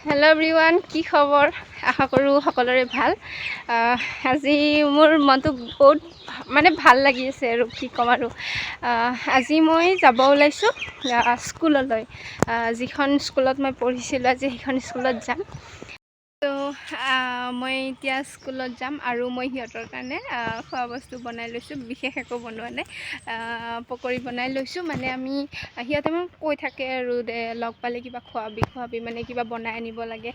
Hello' everyone, কি খবৰ? আশা কৰোঁ সকলোৰে ভাল। আজি মোৰ মনটো বহুত ভাল লাগি আছে আৰু কি ক'ম আৰু। আজি মই যাব ওলাইছোঁ স্কুললৈ। যিখন স্কুলত মই পঢ়িছিলোঁ, আজি সেইখন স্কুলত যাম। তো মই এতিয়া স্কুলত যাম আৰু মই সিহঁতৰ কাৰণে খোৱা বস্তু বনাই লৈছোঁ। বিশেষ একো বনোৱা নাই, পকৰি বনাই লৈছোঁ। সিহঁতে মোক কৈ থাকে আৰু লগ পালে কিবা খোৱাবি মানে কিবা বনাই আনিব লাগে।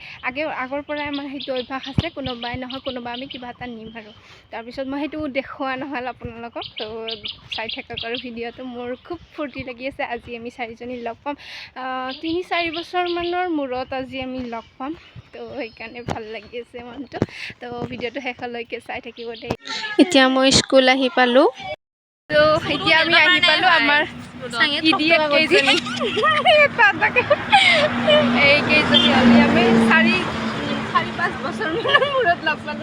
আগৰ পৰাই আমাৰ সেইটো অভ্যাস আছে, কোনোবাই নহয় কোনোবা আমি কিবা এটা নিম আৰু। তাৰপিছত মই সেইটো দেখুওৱা নহ'ল আপোনালোকক, তো চাই থাকক আৰু ভিডিঅ'টো। মোৰ খুব ফূৰ্তি লাগি আছে, আজি আমি চাৰিজনী লগ পাম। ৩-৪ বছৰমানৰ মূৰত আজি আমি লগ পাম, তো সেইকাৰণে ভাল লাগি আছে মনটো। তো ভিডিঅ'টো শেষলৈকে চাই থাকিব দেই। এতিয়া মই স্কুল আহি পালোঁ। তো এতিয়া আমি আহি পালোঁ আমাৰ কেইজনী হ'লে আমি 4-5 বছৰমানৰ মূৰত লগ পালোঁ।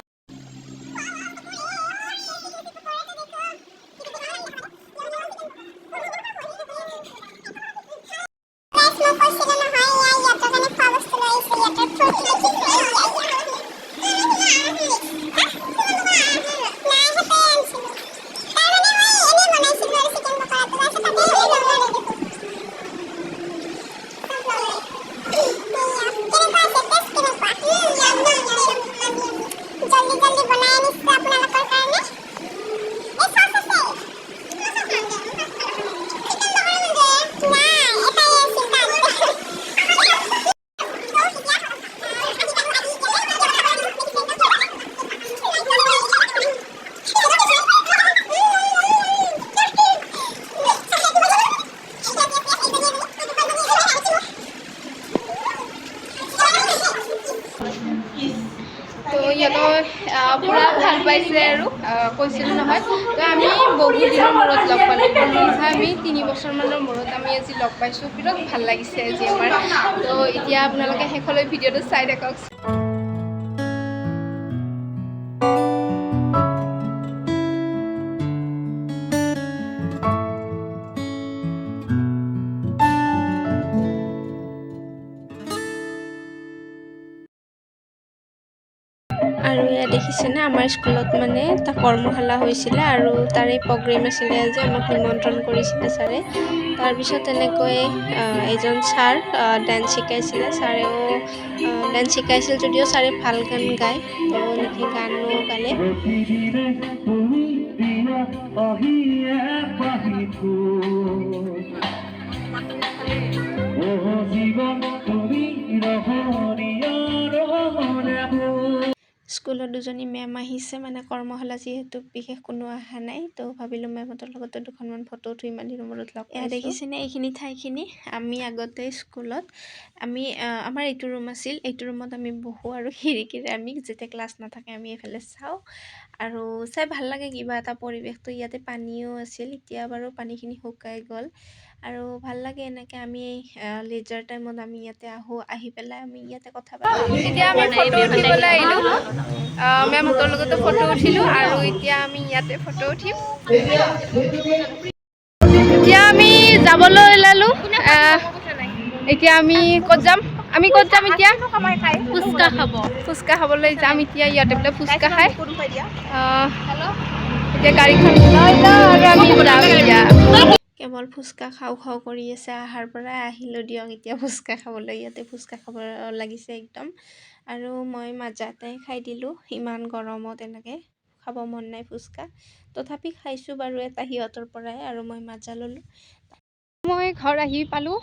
তো সিহঁতৰ পূৰা ভাল পাইছে আৰু কৈছিলোঁ নহয়। তো আমি বহুত দিনৰ মূৰত লগ পালোঁ, ক'লোঁ নহয় আমি 3 বছৰমানৰ মূৰত আমি আজি লগ পাইছোঁ। বিৰাট ভাল লাগিছে আজি আমাৰ। তো এতিয়া আপোনালোকে শেষলৈ ভিডিঅ'টো চাই থাকক। আৰু এয়া দেখিছেনে, আমাৰ স্কুলত এটা কৰ্মশালা হৈছিলে আৰু তাৰে প্ৰগ্ৰেম আছিলে। আজি আমাক নিমন্ত্ৰণ কৰিছিলে ছাৰে। তাৰপিছত তেনেকৈ এজন ছাৰ ডান্স শিকাইছিলে। ছাৰেও ডান্স শিকাইছিল যদিও ছাৰে ভাল গান গায়, তো এনেকৈ গানো গালে। স্কুলত দুজনী মেম আহিছে, কৰ্মশালা যিহেতু বিশেষ কোনো অহা নাই, তো ভাবিলোঁ মেমহঁতৰ লগতে দুখনমান ফটো উঠি ইমান দিনৰ মূৰত লগ পাইছোঁ। দেখিছেনে এইখিনি ঠাইখিনি? আমি আগতে স্কুলত আমাৰ এইটো ৰুম আছিল, এইটো ৰুমত আমি বহোঁ আৰু খিৰিকীৰে আমি যেতিয়া ক্লাছ নাথাকে আমি এইফালে চাওঁ আৰু চাই ভাল লাগে কিবা এটা পৰিৱেশটো। ইয়াতে পানীও আছিল, এতিয়া বাৰু পানীখিনি শুকাই গ'ল আৰু ভাল লাগে এনেকৈ। আমি লেজাৰ টাইমত আমি ইয়াতে আহি পেলাই আমি ইয়াতে কথা পাতোঁ। এতিয়া আমি ফটো উঠিবলৈ আহিলোঁ, মেমহঁতৰ লগতো ফটো উঠিলোঁ আৰু এতিয়া আমি ইয়াতে ফটো উঠিম। এতিয়া আমি যাবলৈ ওলালোঁ। এতিয়া আমি ক'ত যাম এতিয়া? ফুচকা খাবলৈ যাম এতিয়া। ইয়াতে বোলে ফুচকা খায়। এতিয়া গাড়ীখন লৈ লওঁ আৰু আমি যাম এতিয়া। কেৱল ফুচকা খাওঁ কৰি আছে, আহাৰ পৰাই আহিলোঁ দিয়ক এতিয়া ফুচকা খাবলৈ। ইয়াতে ফুচকা খাব লাগিছে একদম। আৰু মই মাজা এটাই খাই দিলোঁ, ইমান গৰমত এনেকৈ খাব মন নাই ফুচকা, তথাপি খাইছোঁ বাৰু এটা সিহঁতৰ পৰাই আৰু মই মাজা ল'লোঁ। মই ঘৰ আহি পালোঁ।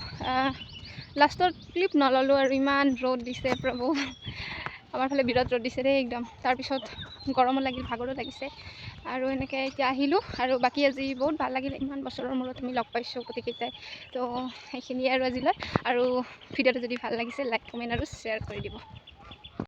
লাষ্টৰ ক্লিপ নল'লোঁ আৰু ইমান ৰ'দ দিছে প্ৰভু। আমাৰ ফালে বিৰাট ৰ'দ দিছে দেই একদম। তাৰপিছত গৰমো লাগিল, ভাগৰো লাগিছে আৰু এনেকৈ এতিয়া আহিলোঁ। আৰু বাকী আজি বহুত ভাল লাগিলে, ইমান বছৰৰ মূৰত আমি লগ পাইছোঁ গোটেইকেইটাই। তো সেইখিনিয়ে আৰু আজিলৈ। আৰু ভিডিঅ'টো যদি ভাল লাগিছে লাইক, কমেণ্ট আৰু শ্বেয়াৰ কৰি দিব।